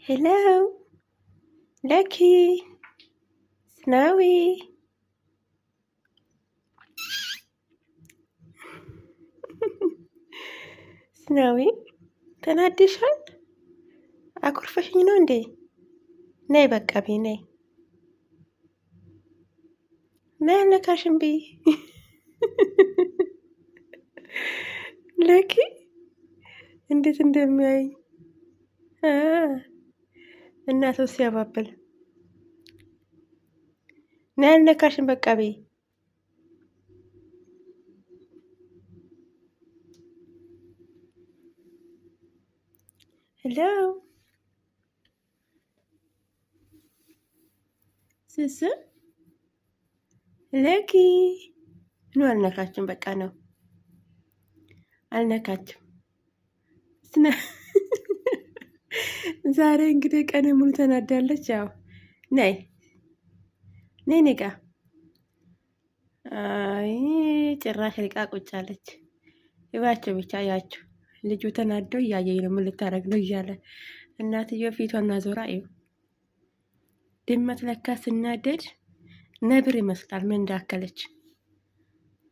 Hello, Lucky, Snowy. ስናዊ ተናድሻል? አኩርፈሽኝ ነው እንዴ? ነይ በቃ ቤ ነይ ነይ አልነካሽም ቤ ለኪ እንዴት እንደሚያይ እናቱ ሲያባብል ነይ አልነካሽም በቃ ቤ ሄሎ ስስ ለኪ ነው አልነካችም በቃ ነው አልነካችም። ዛሬ እንግዲህ ቀን ሙሉ ተናዳለች። ያው ነይ ነይ ኔጋ አይ ጭራሽ ሪቃ ቁጫለች። ይባቸው ብቻ ያቸው ልጁ ተናዶ እያየኝ ነው ምን ልታረግ ነው እያለ እናትየው ፊቷና ዞራ እዩ። ድመት ለካ ስናደድ ነብር ይመስላል ምን እንዳከለች።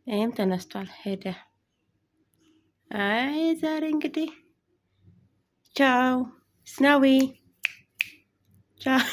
ይሄም ተነስቷል ሄደ። አይ ዛሬ እንግዲህ ቻው ስናዊ ቻው